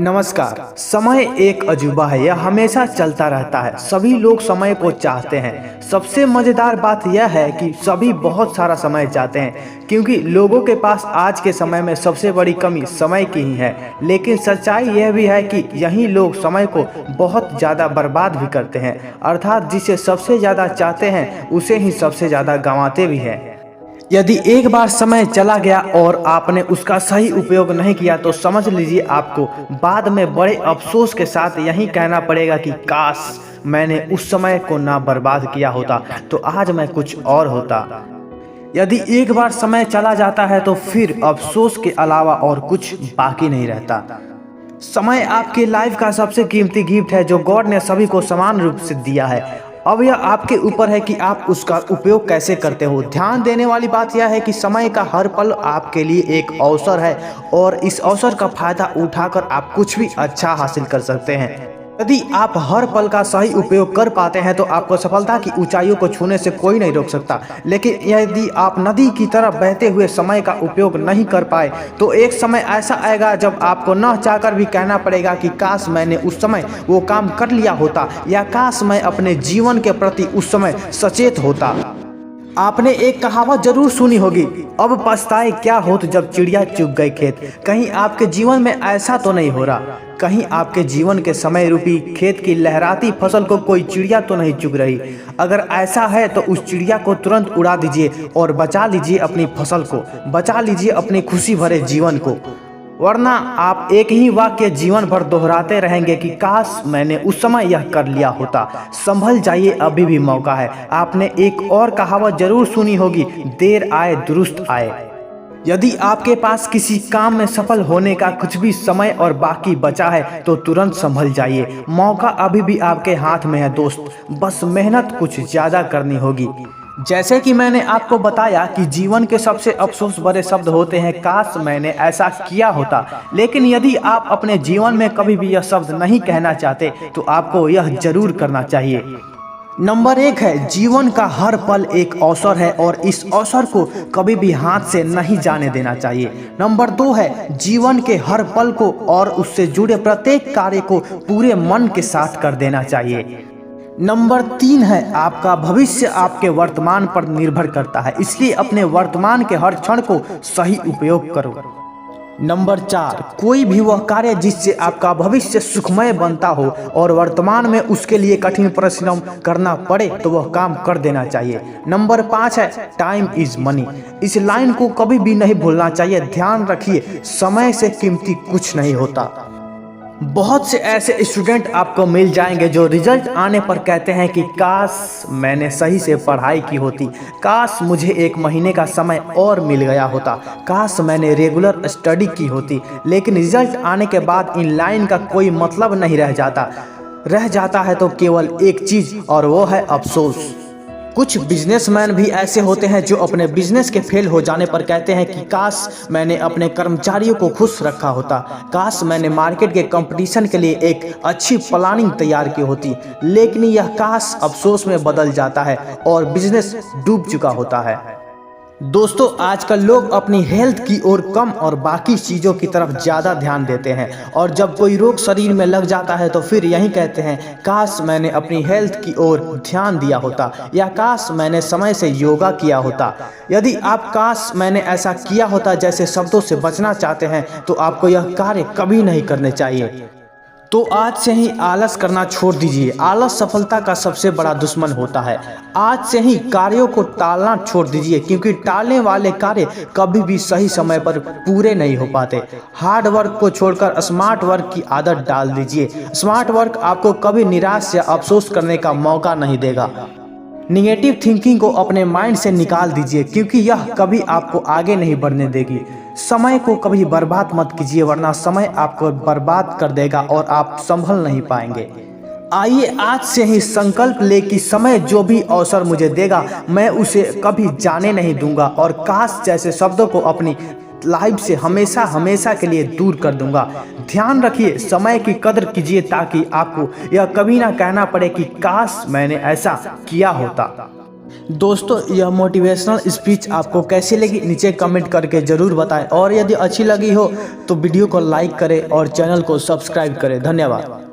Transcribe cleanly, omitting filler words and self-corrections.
नमस्कार। समय एक अजूबा है, यह हमेशा चलता रहता है। सभी लोग समय को चाहते हैं। सबसे मजेदार बात यह है कि सभी बहुत सारा समय चाहते हैं, क्योंकि लोगों के पास आज के समय में सबसे बड़ी कमी समय की ही है। लेकिन सच्चाई यह भी है कि यही लोग समय को बहुत ज़्यादा बर्बाद भी करते हैं, अर्थात जिसे सबसे ज़्यादा चाहते हैं उसे ही सबसे ज़्यादा गंवाते भी हैं। यदि एक बार समय चला गया और आपने उसका सही उपयोग नहीं किया तो समझ लीजिए आपको बाद में बड़े अफसोस के साथ यही कहना पड़ेगा कि काश मैंने उस समय को ना बर्बाद किया होता तो आज मैं कुछ और होता। यदि एक बार समय चला जाता है तो फिर अफसोस के अलावा और कुछ बाकी नहीं रहता। समय आपकी लाइफ का सबसे कीमती गिफ्ट है जो गॉड ने सभी को समान रूप से दिया है। अब यह आपके ऊपर है कि आप उसका उपयोग कैसे करते हो। ध्यान देने वाली बात यह है कि समय का हर पल आपके लिए एक अवसर है और इस अवसर का फायदा उठाकर आप कुछ भी अच्छा हासिल कर सकते हैं। यदि आप हर पल का सही उपयोग कर पाते हैं तो आपको सफलता की ऊंचाइयों को छूने से कोई नहीं रोक सकता। लेकिन यदि आप नदी की तरह बहते हुए समय का उपयोग नहीं कर पाए तो एक समय ऐसा आएगा जब आपको न चाहकर भी कहना पड़ेगा कि काश मैंने उस समय वो काम कर लिया होता, या काश मैं अपने जीवन के प्रति उस समय सचेत होता। आपने एक कहावत जरूर सुनी होगी, अब पछताए क्या होत जब चिड़िया चुग गई खेत। कहीं आपके जीवन में ऐसा तो नहीं हो रहा? कहीं आपके जीवन के समय रूपी खेत की लहराती फसल को कोई चिड़िया तो नहीं चुग रही? अगर ऐसा है तो उस चिड़िया को तुरंत उड़ा दीजिए और बचा लीजिए अपनी फसल को, बचा लीजिए अपनी खुशी भरे जीवन को। वरना आप एक ही वाक्य जीवन भर दोहराते रहेंगे कि काश मैंने उस समय यह कर लिया होता। संभल जाइए, अभी भी मौका है। आपने एक और कहावत जरूर सुनी होगी, देर आए दुरुस्त आए। यदि आपके पास किसी काम में सफल होने का कुछ भी समय और बाकी बचा है तो तुरंत संभल जाइए। मौका अभी भी आपके हाथ में है दोस्त, बस मेहनत कुछ ज्यादा करनी होगी। जैसे कि मैंने आपको बताया कि जीवन के सबसे अफसोस भरे शब्द होते हैं काश मैंने ऐसा किया होता। लेकिन यदि आप अपने जीवन में कभी भी यह शब्द नहीं कहना चाहते तो आपको यह जरूर करना चाहिए। नंबर 1 है, जीवन का हर पल एक अवसर है और इस अवसर को कभी भी हाथ से नहीं जाने देना चाहिए। नंबर 2 है, जीवन के हर पल को और उससे जुड़े प्रत्येक कार्य को पूरे मन के साथ कर देना चाहिए। नंबर 3 है, आपका भविष्य आपके वर्तमान पर निर्भर करता है, इसलिए अपने वर्तमान के हर क्षण को सही उपयोग करो। नंबर 4, कोई भी वह कार्य जिससे आपका भविष्य सुखमय बनता हो और वर्तमान में उसके लिए कठिन परिश्रम करना पड़े तो वह काम कर देना चाहिए। नंबर 5 है, टाइम इज मनी। इस लाइन को कभी भी नहीं भूलना चाहिए। ध्यान रखिए, समय से कीमती कुछ नहीं होता। बहुत से ऐसे स्टूडेंट आपको मिल जाएंगे जो रिजल्ट आने पर कहते हैं कि काश मैंने सही से पढ़ाई की होती, काश मुझे 1 महीने का समय और मिल गया होता, काश मैंने रेगुलर स्टडी की होती। लेकिन रिजल्ट आने के बाद इन लाइन का कोई मतलब नहीं रह जाता है तो केवल एक चीज़, और वो है अफसोस। कुछ बिजनेसमैन भी ऐसे होते हैं जो अपने बिजनेस के फेल हो जाने पर कहते हैं कि काश मैंने अपने कर्मचारियों को खुश रखा होता, काश मैंने मार्केट के कंपटीशन के लिए एक अच्छी प्लानिंग तैयार की होती। लेकिन यह काश अफसोस में बदल जाता है और बिजनेस डूब चुका होता है। दोस्तों, आजकल लोग अपनी हेल्थ की ओर कम और बाकी चीज़ों की तरफ ज़्यादा ध्यान देते हैं, और जब कोई रोग शरीर में लग जाता है तो फिर यही कहते हैं काश मैंने अपनी हेल्थ की ओर ध्यान दिया होता, या काश मैंने समय से योगा किया होता। यदि आप काश मैंने ऐसा किया होता जैसे शब्दों से बचना चाहते हैं तो आपको यह कार्य कभी नहीं करने चाहिए। तो आज से ही आलस करना छोड़ दीजिए। आलस सफलता का सबसे बड़ा दुश्मन होता है। आज से ही कार्यों को टालना छोड़ दीजिए, क्योंकि टालने वाले कार्य कभी भी सही समय पर पूरे नहीं हो पाते। हार्ड वर्क को छोड़कर स्मार्ट वर्क की आदत डाल दीजिए। स्मार्ट वर्क आपको कभी निराश या अफसोस करने का मौका नहीं देगा। निगेटिव थिंकिंग को अपने माइंड से निकाल दीजिए, क्योंकि यह कभी आपको आगे नहीं बढ़ने देगी। समय को कभी बर्बाद मत कीजिए, वरना समय आपको बर्बाद कर देगा और आप संभल नहीं पाएंगे। आइए आज से ही संकल्प ले कि समय जो भी अवसर मुझे देगा मैं उसे कभी जाने नहीं दूंगा, और काश जैसे शब्दों को अपनी लाइफ से हमेशा हमेशा के लिए दूर कर दूंगा। ध्यान रखिए, समय की कदर कीजिए ताकि आपको यह कभी ना कहना पड़े कि काश मैंने ऐसा किया होता। दोस्तों, यह मोटिवेशनल स्पीच आपको कैसी लगी नीचे कमेंट करके ज़रूर बताएं और यदि अच्छी लगी हो तो वीडियो को लाइक करें और चैनल को सब्सक्राइब करें। धन्यवाद।